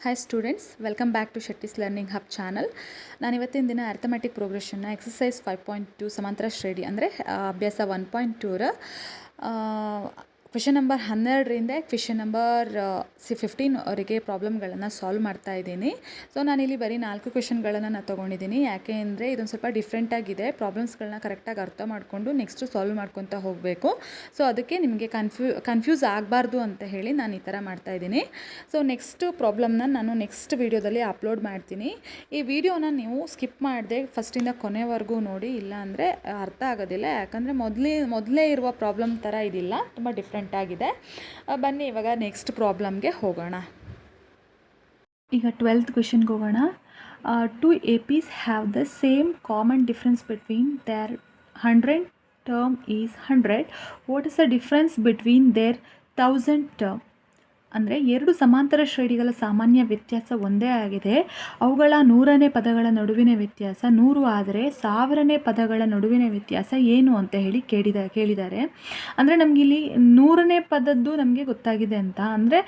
Hi students, welcome back to Shetty's learning hub channel. ನಾನು ಇವತ್ತಿನ ದಿನ ಅರ್ಥಮೆಟಿಕ್ ಪ್ರೋಗ್ರೆಷನ್ನ ಎಕ್ಸಸೈಸ್ 5.2 ಸಮಾಂತರ ಶ್ರೇಣಿ ಅಂದರೆ ಅಭ್ಯಾಸ 1.2ರ ಕ್ವೆಶನ್ ನಂಬರ್ 12ರಿಂದ ಕ್ವೆಶನ್ ನಂಬರ್ 15 ಅವರಿಗೆ ಪ್ರಾಬ್ಲಮ್ಗಳನ್ನು ಸಾಲ್ವ್ ಮಾಡ್ತಾ ಇದ್ದೀನಿ. ಸೊ ನಾನಿಲ್ಲಿ ಬರೀ 4 ಕ್ವೆಶನ್ಗಳನ್ನು ನಾನು ತೊಗೊಂಡಿದ್ದೀನಿ. ಯಾಕೆ ಅಂದರೆ ಇದೊಂದು ಸ್ವಲ್ಪ ಡಿಫ್ರೆಂಟಾಗಿದೆ. ಪ್ರಾಬ್ಲಮ್ಸ್ಗಳನ್ನ ಕರೆಕ್ಟಾಗಿ ಅರ್ಥ ಮಾಡಿಕೊಂಡು ನೆಕ್ಸ್ಟು ಸಾಲ್ವ್ ಮಾಡ್ಕೊತಾ ಹೋಗಬೇಕು. ಸೊ ಅದಕ್ಕೆ ನಿಮಗೆ ಕನ್ಫ್ಯೂಸ್ ಆಗಬಾರ್ದು ಅಂತ ಹೇಳಿ ನಾನು ಈ ಥರ ಮಾಡ್ತಾಯಿದ್ದೀನಿ. ಸೊ ನೆಕ್ಸ್ಟ್ ಪ್ರಾಬ್ಲಮ್ನ ನಾನು ನೆಕ್ಸ್ಟ್ ವೀಡಿಯೋದಲ್ಲಿ ಅಪ್ಲೋಡ್ ಮಾಡ್ತೀನಿ. ಈ ವಿಡಿಯೋನ ನೀವು ಸ್ಕಿಪ್ ಮಾಡದೆ ಫಸ್ಟಿಂದ ಕೊನೆವರೆಗೂ ನೋಡಿ, ಇಲ್ಲ ಅಂದರೆ ಅರ್ಥ ಆಗೋದಿಲ್ಲ. ಯಾಕಂದರೆ ಮೊದಲೇ ಇರುವ ಪ್ರಾಬ್ಲಮ್ ಥರ ಇದಿಲ್ಲ, ತುಂಬ ಡಿಫ್ರೆಂಟ್ ಆಗಿದೆ. ಬನ್ನಿ ಇವಾಗ ನೆಕ್ಸ್ಟ್ ಪ್ರಾಬ್ಲಮ್ಗೆ ಹೋಗೋಣ. ಈಗ 12th ಕ್ವೆಶನ್ಗೆ ಹೋಗೋಣ. Two APs have the same common difference between their 100 term is 100. What is the difference between their 1000 term? ಅಂದರೆ ಎರಡು ಸಮಾಂತರ ಶ್ರೇಣಿಗಳ ಸಾಮಾನ್ಯ ವ್ಯತ್ಯಾಸ ಒಂದೇ ಆಗಿದೆ. ಅವುಗಳ 100ನೇ ಪದಗಳ ನಡುವಿನ ವ್ಯತ್ಯಾಸ 100 ಆದರೆ 1000ನೇ ಪದಗಳ ನಡುವಿನ ವ್ಯತ್ಯಾಸ ಏನು ಅಂತ ಹೇಳಿ ಕೇಳಿದ್ದಾರೆ. ಅಂದರೆ ನಮಗಿಲ್ಲಿ 100ನೇ ಪದದ್ದು ನಮಗೆ ಗೊತ್ತಾಗಿದೆ ಅಂತ ಅಂದರೆ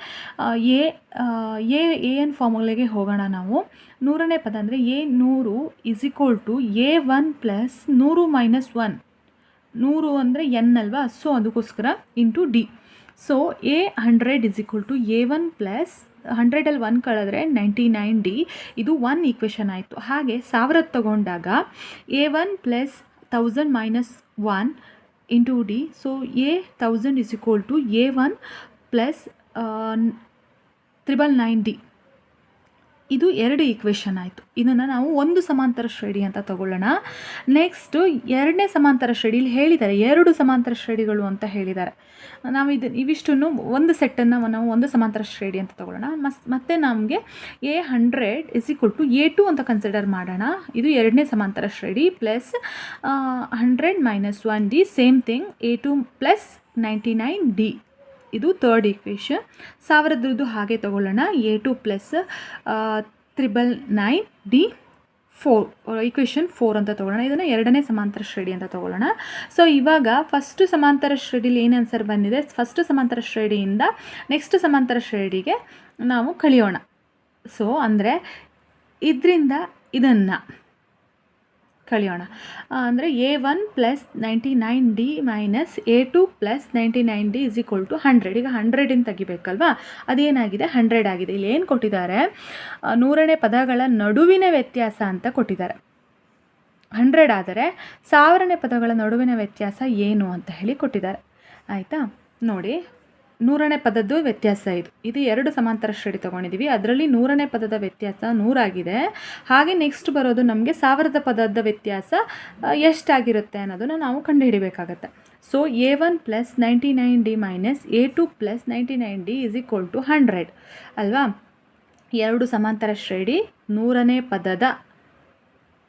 ಎನ್ ಫಾರ್ಮುಲೆಗೆ ಹೋಗೋಣ ನಾವು. 100ನೇ ಪದ ಅಂದರೆ A100 = A1 + 100 - 1. 100 ಅಂದರೆ ಎನ್ ಅಲ್ವಾ, ಸೊ ಅದಕ್ಕೋಸ್ಕರ into D. So A100 = A1 + 100ಅಲ್ಲಿ 1 ಕಳೆದ್ರೆ 99D. ಇದು 1 ಈಕ್ವೇಷನ್ ಆಯಿತು. ಹಾಗೆ 1000 ತಗೊಂಡಾಗ A1 + 1000 - 1 into D. So A1000 = A1 + 999D. ಇದು 2 ಈಕ್ವೇಷನ್ ಆಯಿತು. ಇದನ್ನು ನಾವು ಒಂದು ಸಮಾಂತರ ಶ್ರೇಣಿ ಅಂತ ತಗೊಳ್ಳೋಣ. ನೆಕ್ಸ್ಟು ಎರಡನೇ ಸಮಾಂತರ ಶ್ರೇಣಿಯಲ್ಲಿ ಹೇಳಿದ್ದಾರೆ, 2 ಸಮಾಂತರ ಶ್ರೇಣಿಗಳು ಅಂತ ಹೇಳಿದ್ದಾರೆ. ನಾವು ಇವಿಷ್ಟನ್ನು ಒಂದು ಸೆಟ್ಟನ್ನು ನಾವು ಒಂದು ಸಮಾಂತರ ಶ್ರೇಣಿ ಅಂತ ತಗೊಳ್ಳೋಣ. ಮತ್ತೆ ನಮಗೆ A100 = A2 ಅಂತ ಕನ್ಸಿಡರ್ ಮಾಡೋಣ. ಇದು ಎರಡನೇ ಸಮಾಂತರ ಶ್ರೇಣಿ plus 100 - 1D same thing A2 + 99D. ಇದು ಥರ್ಡ್ ಈಕ್ವೇಷನ್. 1000ದ್ದು ಹಾಗೆ ತಗೊಳ್ಳೋಣ. A2 + 999D 4 ಈಕ್ವೇಷನ್ 4 ಅಂತ ತಗೊಳ್ಳೋಣ. ಇದನ್ನು ಎರಡನೇ ಸಮಾಂತರ ಶ್ರೇಣಿ ಅಂತ ತಗೊಳ್ಳೋಣ. ಸೊ ಇವಾಗ ಫಸ್ಟು ಸಮಾಂತರ ಶ್ರೇಣಿಯಲ್ಲಿ ಏನು ಆನ್ಸರ್ ಬಂದಿದೆ, ಫಸ್ಟು ಸಮಾಂತರ ಶ್ರೇಣಿಯಿಂದ ನೆಕ್ಸ್ಟ್ ಸಮಾಂತರ ಶ್ರೇಣಿಗೆ ನಾವು ಕಳಿಯೋಣ. ಸೊ ಅಂದರೆ ಇದರಿಂದ ಇದನ್ನು ಕಳಿಯೋಣ. ಅಂದರೆ A1 + 99D - A2 + 99D = 100. ಈಗ 100 ತೆಗಿಬೇಕಲ್ವಾ, ಅದೇನಾಗಿದೆ 100 ಆಗಿದೆ. ಇಲ್ಲಿ ಏನು ಕೊಟ್ಟಿದ್ದಾರೆ, 100ನೇ ಪದಗಳ ನಡುವಿನ ವ್ಯತ್ಯಾಸ ಅಂತ ಕೊಟ್ಟಿದ್ದಾರೆ. 100 ಆದರೆ 1000ನೇ ಪದಗಳ ನಡುವಿನ ವ್ಯತ್ಯಾಸ ಏನು ಅಂತ ಹೇಳಿ ಕೊಟ್ಟಿದ್ದಾರೆ. ಆಯಿತಾ, ನೋಡಿ 100ನೇ ಪದದ್ದು ವ್ಯತ್ಯಾಸ ಇದು 2 ಸಮಾಂತರ ಶ್ರೇಣಿ ತೊಗೊಂಡಿದ್ದೀವಿ. ಅದರಲ್ಲಿ 100ನೇ ಪದದ ವ್ಯತ್ಯಾಸ 100 ಆಗಿದೆ. ಹಾಗೆ ನೆಕ್ಸ್ಟ್ ಬರೋದು ನಮಗೆ 1000ದ ಪದದ ವ್ಯತ್ಯಾಸ ಎಷ್ಟಾಗಿರುತ್ತೆ ಅನ್ನೋದನ್ನು ನಾವು ಕಂಡುಹಿಡಿಬೇಕಾಗತ್ತೆ. So A1 + 99D - A2 + 99D = 100 ಅಲ್ವಾ. 2 ಸಮಾಂತರ ಶ್ರೇಣಿ, 100ನೇ ಪದದ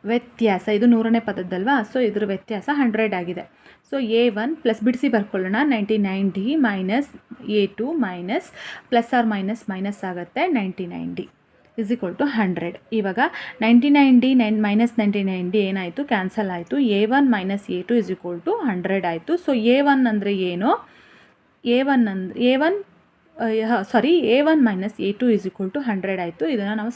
ವ್ಯತ್ಯಾಸ, ಇದು 100ನೇ ಪದದ್ದಲ್ವಾ, ಸೊ ಇದ್ರ ವ್ಯತ್ಯಾಸ 100 ಆಗಿದೆ. ಸೊ A1 ಪ್ಲಸ್ ಬಿಡಿಸಿ ಬರ್ಕೊಳ್ಳೋಣ, 99D - A2 ± ಆಗುತ್ತೆ 99D = 100. ಇವಾಗ 99D - 99D ಏನಾಯಿತು, ಕ್ಯಾನ್ಸಲ್ ಆಯಿತು. A1 - A2 = 100 ಆಯಿತು. ಸೊ A1 ಅಂದರೆ ಏನು, A1 - A2 = 100 ಆಯಿತು. ಇದನ್ನು ನಾವು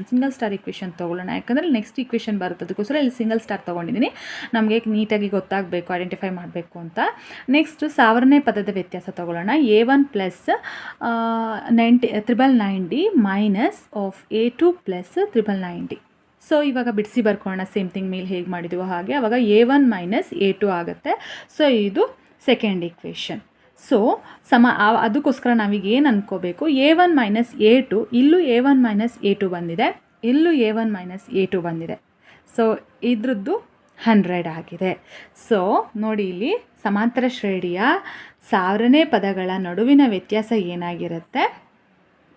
ಸಿಂಗಲ್ ಸ್ಟಾರ್ ಇಕ್ವೇಷನ್ ತೊಗೊಳ್ಳೋಣ. ಯಾಕಂದರೆ ನೆಕ್ಸ್ಟ್ ಇಕ್ವೇಷನ್ ಬರುತ್ತೆ, ಅದಕ್ಕೋಸ್ಕರ ಇಲ್ಲಿ ಸಿಂಗಲ್ ಸ್ಟಾರ್ ತೊಗೊಂಡಿದ್ದೀನಿ. ನಮಗೆ ನೀಟಾಗಿ ಗೊತ್ತಾಗಬೇಕು, ಐಡೆಂಟಿಫೈ ಮಾಡಬೇಕು ಅಂತ. ನೆಕ್ಸ್ಟು 1000ನೇ ಪದದ ವ್ಯತ್ಯಾಸ ತೊಗೊಳ್ಳೋಣ. A1 + 999D - A2 + 999D. So ಇವಾಗ ಬಿಡಿಸಿ ಬರ್ಕೊಳ್ಳೋಣ, ಸೇಮ್ ಥಿಂಗ್ ಮೇಲೆ ಹೇಗೆ ಮಾಡಿದ್ದೀವೋ ಹಾಗೆ. ಆವಾಗ A1 - A2 ಆಗುತ್ತೆ. ಸೊ ಇದು ಸೆಕೆಂಡ್ ಈಕ್ವೇಷನ್. ಸೊ ಅದಕ್ಕೋಸ್ಕರ ನಾವೀಗ ಏನು ಅಂದ್ಕೋಬೇಕು, A1 - A2, ಇಲ್ಲೂ A1 - A2 ಬಂದಿದೆ, ಇಲ್ಲೂ A1 - A2 ಬಂದಿದೆ. ಸೊ ಇದ್ರದ್ದು 100 ಆಗಿದೆ. ಸೊ ನೋಡಿ, ಇಲ್ಲಿ ಸಮಾಂತರ ಶ್ರೇಣಿಯ 1000ನೇ ಪದಗಳ ನಡುವಿನ ವ್ಯತ್ಯಾಸ ಏನಾಗಿರುತ್ತೆ,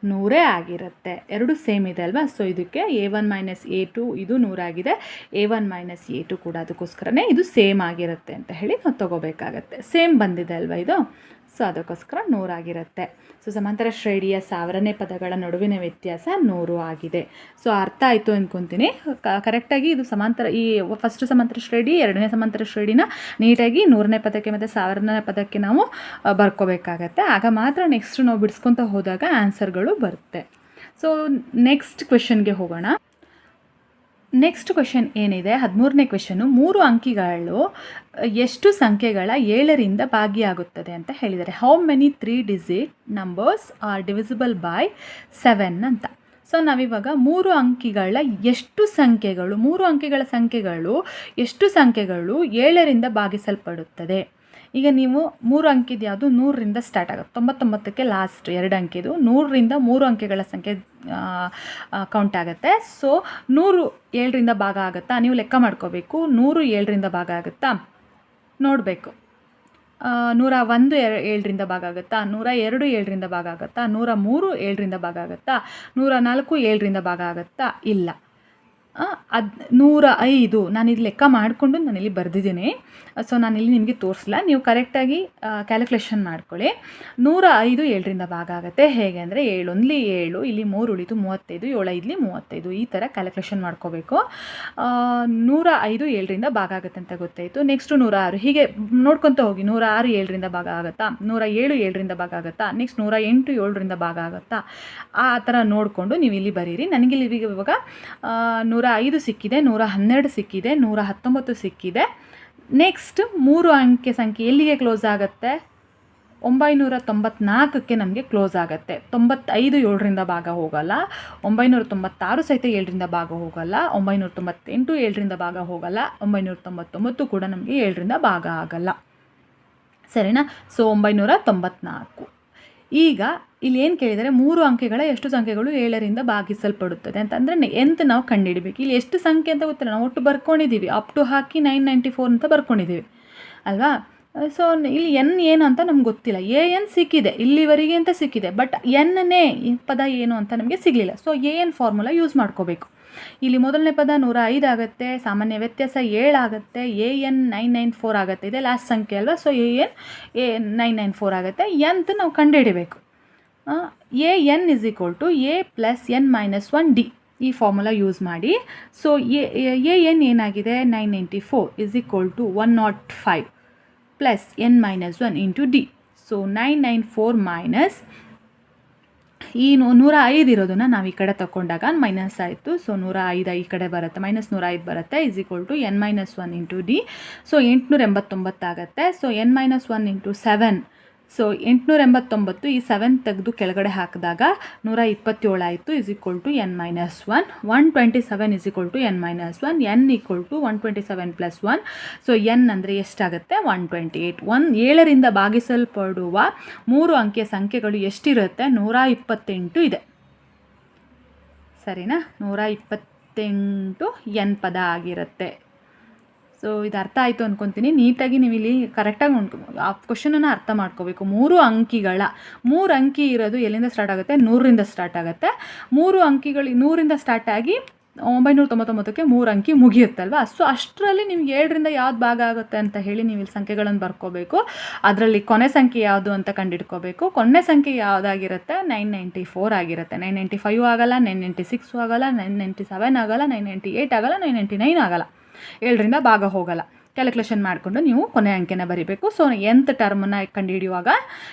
100 ಆಗಿರುತ್ತೆ. 2 ಸೇಮ್ ಇದೆ ಅಲ್ವಾ. ಸೊ ಇದಕ್ಕೆ A1 - A2 ಇದು 100 ಆಗಿದೆ, A1 - A2 ಕೂಡ ಅದಕ್ಕೋಸ್ಕರನೇ ಇದು ಸೇಮ್ ಆಗಿರುತ್ತೆ ಅಂತ ಹೇಳಿ ನಾವು ತೊಗೋಬೇಕಾಗತ್ತೆ. ಸೇಮ್ ಬಂದಿದೆ ಅಲ್ವಾ ಇದು, ಸೊ ಅದಕ್ಕೋಸ್ಕರ 100 ಆಗಿರುತ್ತೆ. ಸೊ ಸಮಾಂತರ ಶ್ರೇಣಿಯ 1000ನೇ ಪದಗಳ ನಡುವಿನ ವ್ಯತ್ಯಾಸ 100 ಆಗಿದೆ. ಸೊ ಅರ್ಥ ಆಯಿತು ಅಂದ್ಕೊತೀನಿ. ಕರೆಕ್ಟಾಗಿ ಇದು ಈ ಫಸ್ಟ್ ಸಮಾಂತರ ಶ್ರೇಣಿ, ಎರಡನೇ ಸಮಾಂತರ ಶ್ರೇಣಿನ ನೀಟಾಗಿ 100ನೇ ಪದಕ್ಕೆ ಮತ್ತು 1000ನೇ ಪದಕ್ಕೆ ನಾವು ಬರ್ಕೋಬೇಕಾಗತ್ತೆ. ಆಗ ಮಾತ್ರ ನೆಕ್ಸ್ಟ್ ನಾವು ಬಿಡಿಸ್ಕೊತ ಹೋದಾಗ ಆನ್ಸರ್ಗಳು ಬರುತ್ತೆ. ಸೊ ನೆಕ್ಸ್ಟ್ ಕ್ವೆಶನ್ಗೆ ಹೋಗೋಣ. ನೆಕ್ಸ್ಟ್ ಕ್ವೆಶನ್ ಏನಿದೆ, 13ನೇ ಕ್ವೆಶನು, 3 ಅಂಕಿಗಳು ಎಷ್ಟು ಸಂಖ್ಯೆಗಳ 7ರಿಂದ ಭಾಗಿಯಾಗುತ್ತದೆ ಅಂತ ಹೇಳಿದ್ದಾರೆ. How many 3 digit numbers are divisible by 7 ಅಂತ. ಸೊ ನಾವಿವಾಗ 3 ಅಂಕಿಗಳ ಎಷ್ಟು ಸಂಖ್ಯೆಗಳು, 3 ಅಂಕಿಗಳ ಸಂಖ್ಯೆಗಳು ಎಷ್ಟು ಸಂಖ್ಯೆಗಳು 7ರಿಂದ ಭಾಗಿಸಲ್ಪಡುತ್ತದೆ. ಈಗ ನೀವು 3 ಅಂಕಿದು ಯಾವುದು, 100ರಿಂದ ಸ್ಟಾರ್ಟ್ ಆಗುತ್ತೆ, 99ಕ್ಕೆ ಲಾಸ್ಟ್ 2 ಅಂಕಿದು, 100ರಿಂದ 3 ಅಂಕೆಗಳ ಸಂಖ್ಯೆ ಕೌಂಟ್ ಆಗುತ್ತೆ. ಸೊ 100 7ರಿಂದ ಭಾಗ ಆಗುತ್ತಾ, ನೀವು ಲೆಕ್ಕ ಮಾಡ್ಕೋಬೇಕು. 100 7ರಿಂದ ಭಾಗ ಆಗುತ್ತಾ ನೋಡಬೇಕು. 101 7ರಿಂದ ಭಾಗ ಆಗುತ್ತಾ, 102 7ರಿಂದ ಭಾಗ ಆಗುತ್ತಾ, 103 7ರಿಂದ ಭಾಗ ಆಗುತ್ತಾ, 104 7ರಿಂದ ಭಾಗ ಆಗುತ್ತಾ, ಇಲ್ಲ. 105 ನಾನಿಲ್ಲಿ ಲೆಕ್ಕ ಮಾಡಿಕೊಂಡು ನಾನಿಲ್ಲಿ ಬರೆದಿದ್ದೀನಿ. ಸೊ ನಾನಿಲ್ಲಿ ನಿಮಗೆ ತೋರಿಸಲ್ಲ, ನೀವು ಕರೆಕ್ಟಾಗಿ ಕ್ಯಾಲ್ಕುಲೇಷನ್ ಮಾಡ್ಕೊಳ್ಳಿ. 105 7ರಿಂದ ಭಾಗ ಆಗುತ್ತೆ. ಹೇಗೆ ಅಂದರೆ 7 1 7, ಇಲ್ಲಿ 3 ಉಳಿತು 35, 7 5 35, ಈ ಥರ ಕ್ಯಾಲ್ಕುಲೇಷನ್ ಮಾಡ್ಕೋಬೇಕು. 105 7ರಿಂದ ಭಾಗ ಆಗುತ್ತೆ ಅಂತ ಗೊತ್ತಾಯಿತು. ನೆಕ್ಸ್ಟು 106, ಹೀಗೆ ನೋಡ್ಕೊತ ಹೋಗಿ. 106 7ರಿಂದ ಭಾಗ ಆಗುತ್ತಾ, 107 7ರಿಂದ ಭಾಗ ಆಗುತ್ತಾ, ನೆಕ್ಸ್ಟ್ 108 7ರಿಂದ ಭಾಗ ಆಗುತ್ತಾ, ಆ ಥರ ನೋಡಿಕೊಂಡು ನೀವು ಇಲ್ಲಿ ಬರೀರಿ. ನನಗಿಲ್ಲಿ ಇವಾಗ 105 ಸಿಕ್ಕಿದೆ, 112 ಸಿಕ್ಕಿದೆ, 119 ಸಿಕ್ಕಿದೆ. ನೆಕ್ಸ್ಟ್ 3 ಅಂಕೆ ಸಂಖ್ಯೆ ಎಲ್ಲಿಗೆ ಕ್ಲೋಸ್ ಆಗುತ್ತೆ, 994ಕ್ಕೆ ನಮಗೆ ಕ್ಲೋಸ್ ಆಗುತ್ತೆ. 95 7ರಿಂದ ಭಾಗ ಹೋಗಲ್ಲ, 996 ಸಹಿತ 7ರಿಂದ ಭಾಗ ಹೋಗಲ್ಲ, 998 7ರಿಂದ ಭಾಗ ಹೋಗಲ್ಲ, 999 ಕೂಡ ನಮಗೆ 7ರಿಂದ ಭಾಗ ಆಗಲ್ಲ. ಸರಿನಾ? ಸೊ 994. ಈಗ ಇಲ್ಲಿ ಏನು ಕೇಳಿದರೆ 3 ಅಂಕೆಗಳ ಎಷ್ಟು ಸಂಖ್ಯೆಗಳು 7ರಿಂದ ಭಾಗಿಸಲ್ಪಡುತ್ತದೆ ಅಂತಂದರೆ nth ನಾವು ಕಂಡುಹಿಡಬೇಕು. ಇಲ್ಲಿ ಎಷ್ಟು ಸಂಖ್ಯೆ ಅಂತ ಗೊತ್ತಿಲ್ಲ, ನಾವು ಒಟ್ಟು ಬರ್ಕೊಂಡಿದ್ದೀವಿ, ಅಪ್ ಟು ಹಾಕಿ 994 ಅಂತ ಬರ್ಕೊಂಡಿದ್ದೀವಿ ಅಲ್ವಾ. ಸೊ ಇಲ್ಲಿ ಎನ್ ಏನು ಅಂತ ನಮ್ಗೆ ಗೊತ್ತಿಲ್ಲ. ಎನ್ ಸಿಕ್ಕಿದೆ ಇಲ್ಲಿವರೆಗೆ ಅಂತ ಸಿಕ್ಕಿದೆ, ಬಟ್ ಎನ್ನೇ ಪದ ಏನು ಅಂತ ನಮಗೆ ಸಿಗಲಿಲ್ಲ. ಸೊ ಎನ್ ಫಾರ್ಮುಲಾ ಯೂಸ್ ಮಾಡ್ಕೋಬೇಕು. ಇಲ್ಲಿ ಮೊದಲನೇ ಪದ 105 ಆಗುತ್ತೆ, ಸಾಮಾನ್ಯ ವ್ಯತ್ಯಾಸ 7 ಆಗುತ್ತೆ, AN 994 ಆಗುತ್ತೆ, ಇದೆ ಲಾಸ್ಟ್ ಸಂಖ್ಯೆ ಅಲ್ವಾ. ಸೊ AN 994 ಆಗುತ್ತೆ. nth ನಾವು ಕಂಡುಹಿಡಬೇಕು. AN = A + n - 1 D, ಈ ಫಾರ್ಮುಲಾ ಯೂಸ್ ಮಾಡಿ. ಸೊ AN ಏನಾಗಿದೆ, 994 = 105 + n - 1 × D. ಸೊ 994 ಮೈನಸ್ ಈ 105 ಇರೋದನ್ನು ನಾವು ಈ ಕಡೆ ತಗೊಂಡಾಗ ಮೈನಸ್ ಆಯಿತು. ಸೊ 105 ಈ ಕಡೆ ಬರುತ್ತೆ, -105 ಬರುತ್ತೆ, = n - 1 × D. ಸೊ 889 ಆಗುತ್ತೆ. So n - 1 × 7, so 889. ಈ 7 ತೆಗೆದು ಕೆಳಗಡೆ ಹಾಕಿದಾಗ 127 ಆಯಿತು, = n - 1. 127 = n - 1, n = 127 + 1. So n ಅಂದರೆ ಎಷ್ಟಾಗುತ್ತೆ, 128. 7ರಿಂದ ಭಾಗಿಸಲ್ಪಡುವ 3 ಅಂಕೆಯ ಸಂಖ್ಯೆಗಳು ಎಷ್ಟಿರುತ್ತೆ, 128 ಇದೆ. ಸರಿನಾ? 128 n ಪದ ಆಗಿರುತ್ತೆ. ಸೊ ಇದು ಅರ್ಥ ಆಯಿತು ಅಂದ್ಕೊತೀನಿ. ನೀಟಾಗಿ ನೀವು ಇಲ್ಲಿ ಕರೆಕ್ಟಾಗಿ ಆ ಕ್ವಶನನ್ನು ಅರ್ಥ ಮಾಡ್ಕೋಬೇಕು. 3 ಅಂಕಿಗಳ 3 ಅಂಕಿ ಇರೋದು ಎಲ್ಲಿಂದ ಸ್ಟಾರ್ಟ್ ಆಗುತ್ತೆ, 100ರಿಂದ ಸ್ಟಾರ್ಟ್ ಆಗುತ್ತೆ. 3 ಅಂಕಿಗಳು 100ರಿಂದ ಸ್ಟಾರ್ಟ್ ಆಗಿ 999ಕ್ಕೆ 3 ಅಂಕಿ ಮುಗಿಯುತ್ತಲ್ವ. ಸೊ ಅಷ್ಟರಲ್ಲಿ ನಿಮ್ಗೆ 7ರಿಂದ ಯಾವ್ದು ಭಾಗ ಆಗುತ್ತೆ ಅಂತ ಹೇಳಿ ನೀವು ಇಲ್ಲಿ ಸಂಖ್ಯೆಗಳನ್ನು ಬರ್ಕೋಬೇಕು. ಅದರಲ್ಲಿ ಕೊನೆ ಸಂಖ್ಯೆ ಯಾವುದು ಅಂತ ಕಂಡುಹಿಡ್ಕೋಬೇಕು. ಕೊನೆ ಸಂಖ್ಯೆ ಯಾವುದಾಗಿರುತ್ತೆ, 994 ಆಗಿರುತ್ತೆ. 995 ಆಗಲ್ಲ, 996 ಆಗಲ್ಲ, 997 ಆಗಲ್ಲ, 998 ಆಗಲ್ಲ, 999 ಆಗಲ್ಲ. 7ರಿಂದ ಭಾಗ ಹೋಗಲ್ಲ. ಕ್ಯಾಲ್ಕುಲೇಷನ್ ಮಾಡಿಕೊಂಡು ನೀವು ಕೊನೆ ಅಂಕೆನ ಬರೀಬೇಕು. ಸೊ nth ಟರ್ಮನ್ನು ಕಂಡುಹಿಡಿಯುವಾಗ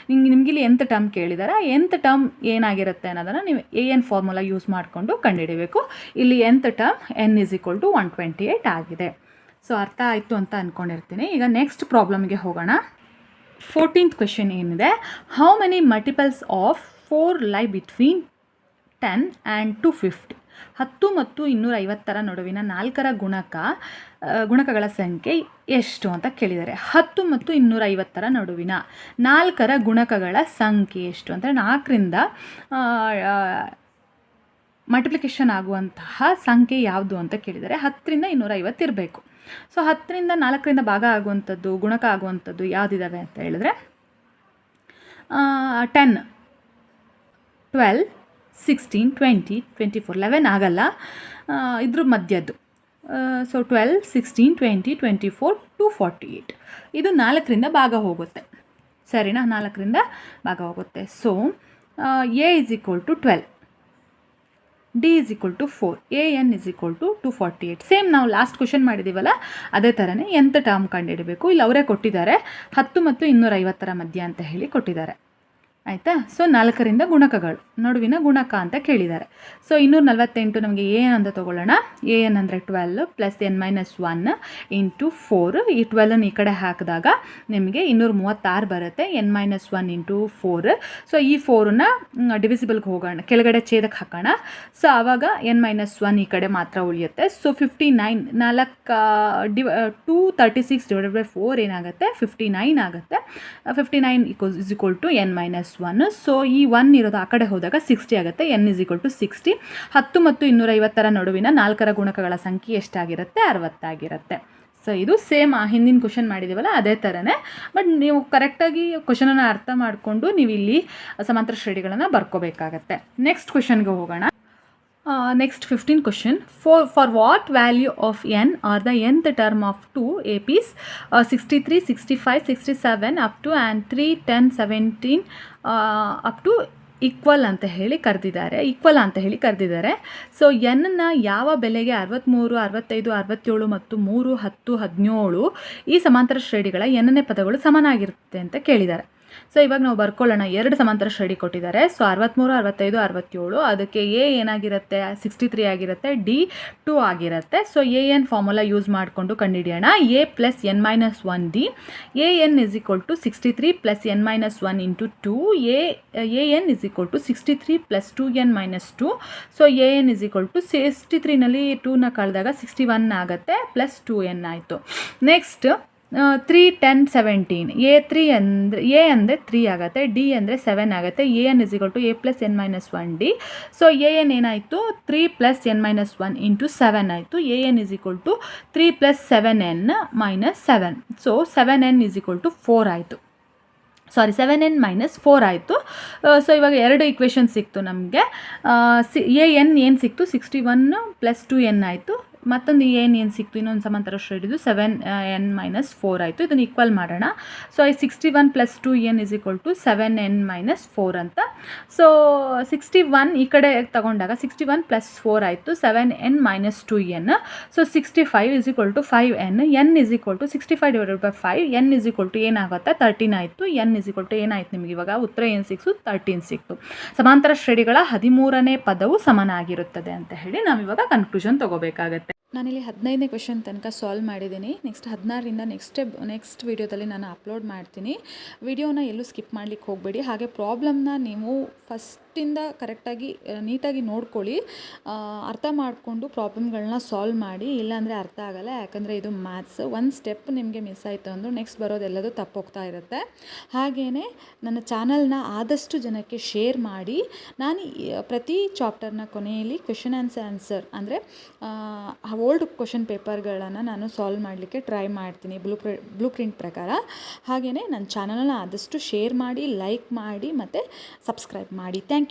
ನಿಮ್ಗೆ ಇಲ್ಲಿ nth ಟರ್ಮ್ ಕೇಳಿದ್ದಾರೆ. nth ಟರ್ಮ್ ಏನಾಗಿರುತ್ತೆ ಅನ್ನೋದನ್ನು ನೀವು AN ಫಾರ್ಮುಲಾ ಯೂಸ್ ಮಾಡಿಕೊಂಡು ಕಂಡುಹಿಡಿಬೇಕು. ಇಲ್ಲಿ nth ಟರ್ಮ್ n = 128 ಆಗಿದೆ. ಸೊ ಅರ್ಥ ಆಯಿತು ಅಂತ ಅಂದ್ಕೊಂಡಿರ್ತೀನಿ. ಈಗ ನೆಕ್ಸ್ಟ್ ಪ್ರಾಬ್ಲಮ್ಗೆ ಹೋಗೋಣ. 14th ಕ್ವೆಶನ್ ಏನಿದೆ, ಹೌ ಮೆನಿ ಮಲ್ಟಿಪಲ್ಸ್ ಆಫ್ 4 ಲೈ ಬಿಟ್ವೀನ್ 10 and 250. 10 ಮತ್ತು 250 ನಡುವಿನ 4ರ ಗುಣಕಗಳ ಸಂಖ್ಯೆ ಎಷ್ಟು ಅಂತ ಕೇಳಿದ್ದಾರೆ. 10 ಮತ್ತು 250 ನಡುವಿನ 4ರ ಗುಣಕಗಳ ಸಂಖ್ಯೆ ಎಷ್ಟು ಅಂದರೆ 4ರಿಂದ ಮಲ್ಟಿಪ್ಲಿಕೇಶನ್ ಆಗುವಂತಹ ಸಂಖ್ಯೆ ಯಾವುದು ಅಂತ ಕೇಳಿದ್ದಾರೆ. 10ರಿಂದ 250 ಇರಬೇಕು. ಸೊ 10ರಿಂದ 4ರಿಂದ ಭಾಗ ಆಗುವಂಥದ್ದು, ಗುಣಕ ಆಗುವಂಥದ್ದು ಯಾವುದಿದ್ದಾವೆ ಅಂತ ಹೇಳಿದ್ರೆ 10, 12, 16, 20, 24, 11 ಆಗಲ್ಲ, ಇದ್ರ ಮಧ್ಯದ್ದು. ಸೊ 12, 16, 20, 24, 248 ಇದು 4ರಿಂದ ಭಾಗ ಹೋಗುತ್ತೆ. ಸರಿನಾ? 4ರಿಂದ ಭಾಗ ಹೋಗುತ್ತೆ. So A = 12, D = 4, AN = 248. Same ನಾವು ಲಾಸ್ಟ್ ಕ್ವೆಶನ್ ಮಾಡಿದ್ದೀವಲ್ಲ ಅದೇ ಥರನೇ nth ಟರ್ಮ್ ಕಂಡುಹಿಡಬೇಕು. ಇಲ್ಲಿ ಅವರೇ ಕೊಟ್ಟಿದ್ದಾರೆ 10 ಮತ್ತು 250 ಮಧ್ಯ ಅಂತ ಹೇಳಿ ಕೊಟ್ಟಿದ್ದಾರೆ. ಆಯಿತಾ. ಸೊ 4ರಿಂದ ಗುಣಕಗಳು ನಡುವಿನ ಗುಣಕ ಅಂತ ಕೇಳಿದ್ದಾರೆ. ಸೊ 248 ನಮಗೆ ಎ ಎನ್ ಅಂತ ತೊಗೊಳ್ಳೋಣ. ಎ ಎನ್ ಅಂದರೆ 12 ಪ್ಲಸ್ n-1 ಇಂಟು 4. ಈ 12 ಈ ಕಡೆ ಹಾಕಿದಾಗ ನಿಮಗೆ 236 ಬರುತ್ತೆ. n-1 into 4. ಸೊ ಈ 4ನ ಡಿವಿಸಿಬಲ್ಗೆ ಹೋಗೋಣ, ಕೆಳಗಡೆ ಛೇದಕ್ಕೆ ಹಾಕೋಣ. ಸೊ ಆವಾಗ n-1 ಈ ಕಡೆ ಮಾತ್ರ ಉಳಿಯುತ್ತೆ. ಸೊ 59 236 ಡಿವೈಡೆಡ್ ಬೈ 4 ಏನಾಗುತ್ತೆ 59 ಆಗುತ್ತೆ. 59 is equal to n-1. So ಈ 1 ಇರೋದು ಆ ಕಡೆ ಹೋದಾಗ 60 ಆಗುತ್ತೆ. n is equal to 60. 10 ಮತ್ತು 250 ನಡುವಿನ 4ರ ಗುಣಕಗಳ ಸಂಖ್ಯೆ ಎಷ್ಟಾಗಿರುತ್ತೆ 60 ಆಗಿರುತ್ತೆ. ಸೊ ಇದು ಸೇಮ್ ಹಿಂದಿನ ಕ್ವಶನ್ ಮಾಡಿದ್ದೀವಲ್ಲ ಅದೇ ಥರನೇ, ಬಟ್ ನೀವು ಕರೆಕ್ಟಾಗಿ ಕ್ವಶನನ್ನು ಅರ್ಥ ಮಾಡಿಕೊಂಡು ನೀವು ಇಲ್ಲಿ ಸಮಾಂತರ ಶ್ರೇಣಿಗಳನ್ನು ಬರ್ಕೋಬೇಕಾಗತ್ತೆ. ನೆಕ್ಸ್ಟ್ ಕ್ವಶನ್ಗೆ ಹೋಗೋಣ. Next 15 question. For what value of n or the nth term of two APs 63, 65, 67 up to and 3, 10, 17 up to equal ಅಂತ ಹೇಳಿ ಕರೆದಿದ್ದಾರೆ. ಸೊ ಎನ್ನ ಯಾವ ಬೆಲೆಗೆ 63, 65, 67 ಮತ್ತು 3, 10, 17 ಈ ಸಮಾಂತರ ಶ್ರೇಣಿಗಳ ಎನ್ನನೇ ಪದಗಳು ಸಮನಾಗಿರುತ್ತೆ ಅಂತ ಕೇಳಿದ್ದಾರೆ. ಸೊ ಇವಾಗ ನಾವು ಬರ್ಕೊಳ್ಳೋಣ. 2 ಸಮಾಂತರ ಶ್ರೇಣಿ ಕೊಟ್ಟಿದ್ದಾರೆ. ಸೊ 63, 65, 67 ಅದಕ್ಕೆ ಎ ಏನಾಗಿರುತ್ತೆ 63 ಆಗಿರುತ್ತೆ, ಡಿ 2 ಆಗಿರುತ್ತೆ. So A n formula use ಮಾಡಿಕೊಂಡು ಕಂಡುಹಿಡಿಯೋಣ. A plus n-1 d a N is equal to 63 plus n-1 into 2 a N is equal to 63 plus 2n-2. So A N is equal to 63ನಲ್ಲಿ 2ನ ಕಳೆದಾಗ 61 ಆಗುತ್ತೆ plus 2n ಆಯಿತು. Next 3, 10, 17 A 3 ಅಂದರೆ A ಅಂದರೆ 3 ಆಗುತ್ತೆ, ಡಿ ಅಂದರೆ 7 ಆಗುತ್ತೆ. A N is equal to A plus n-1 D. So A N ಏನಾಯಿತು 3 ಪ್ಲಸ್ n-1 ಇಂಟು 7 ಆಯಿತು. A N is equal to 3 plus 7n minus 7. So 7n is equal to 4 ಆಯಿತು. 7n minus 4 ಆಯಿತು. So ಇವಾಗ 2 equation ಸಿಕ್ತು ನಮಗೆ. A N ಏನು ಸಿಕ್ತು 61 plus 2n ಆಯಿತು. ಮತ್ತೊಂದು ಏನು ಸಿಕ್ತು ಇನ್ನೊಂದು ಸಮಾಂತರ ಶ್ರೇಣಿದು 7n ಮೈನಸ್ 4 ಆಯಿತು. ಇದನ್ನು ಈಕ್ವಲ್ ಮಾಡೋಣ. So 61 plus 2n is equal to 7n minus 4 ಅಂತ. ಸೊ 61 ಈ ಕಡೆ ತಗೊಂಡಾಗ 61 ಪ್ಲಸ್ 4 ಆಯಿತು 7n minus 2n. So 65 is equal to 5n. n is equal to 65 divided by 5. n is equal to ಏನಾಗುತ್ತೆ 13 ಆಯಿತು. n ಇಸ್ ಈಕ್ವಲ್ ಟು ಏನಾಯಿತು ನಿಮಗೆ ಇವಾಗ ಉತ್ತರ ಏನು ಸಿಕ್ತು 13 ಸಿಕ್ತು. ಸಮಾಂತರ ಶ್ರೇಣಿಗಳ 13ನೇ ಪದವು ಸಮನಾಗಿರುತ್ತದೆ ಅಂತ ಹೇಳಿ ನಾವಿವಾಗ ಕನ್ಕ್ಲೂಷನ್ ತಗೋಬೇಕಾಗತ್ತೆ. ನಾನಿಲ್ಲಿ 15ನೇ ಕ್ವೆಶನ್ ತನಕ ಸಾಲ್ವ್ ಮಾಡಿದ್ದೀನಿ. ನೆಕ್ಸ್ಟ್ 16ರಿಂದ ನೆಕ್ಸ್ಟ್ ವೀಡಿಯೋದಲ್ಲಿ ನಾನು ಅಪ್ಲೋಡ್ ಮಾಡ್ತೀನಿ. ವಿಡಿಯೋನ ಎಲ್ಲೂ ಸ್ಕಿಪ್ ಮಾಡಲಿಕ್ಕೆ ಹೋಗಬೇಡಿ. ಹಾಗೆ ಪ್ರಾಬ್ಲಮ್ನ ನೀವು ಫಸ್ಟಿಂದ ಕರೆಕ್ಟಾಗಿ ನೀಟಾಗಿ ನೋಡ್ಕೊಳ್ಳಿ, ಅರ್ಥ ಮಾಡಿಕೊಂಡು ಪ್ರಾಬ್ಲಮ್ಗಳನ್ನ ಸಾಲ್ವ್ ಮಾಡಿ. ಇಲ್ಲಾಂದರೆ ಅರ್ಥ ಆಗಲ್ಲ, ಯಾಕಂದರೆ ಇದು ಮ್ಯಾಥ್ಸ್. ಒಂದು ಸ್ಟೆಪ್ ನಿಮಗೆ ಮಿಸ್ ಆಯಿತು ಅಂದರೂ ನೆಕ್ಸ್ಟ್ ಬರೋದೆಲ್ಲದೂ ತಪ್ಪೋಗ್ತಾ ಇರುತ್ತೆ. ಹಾಗೆಯೇ ನನ್ನ ಚಾನಲ್ನ ಆದಷ್ಟು ಜನಕ್ಕೆ ಶೇರ್ ಮಾಡಿ. ನಾನು ಪ್ರತಿ ಚಾಪ್ಟರ್ನ ಕೊನೆಯಲ್ಲಿ ಕ್ವೆಶನ್ ಆನ್ಸರ್ ಅಂದರೆ ಓಲ್ಡ್ ಕ್ವೆಶನ್ ಪೇಪರ್ಗಳನ್ನು ನಾನು ಸಾಲ್ವ್ ಮಾಡಲಿಕ್ಕೆ ಟ್ರೈ ಮಾಡ್ತೀನಿ ಬ್ಲೂ ಪ್ರಿಂಟ್ ಪ್ರಕಾರ. ಹಾಗೆಯೇ ನನ್ನ ಚಾನಲನ್ನು ಆದಷ್ಟು ಶೇರ್ ಮಾಡಿ, ಲೈಕ್ ಮಾಡಿ ಮತ್ತು ಸಬ್ಸ್ಕ್ರೈಬ್ ಮಾಡಿ. Thank you.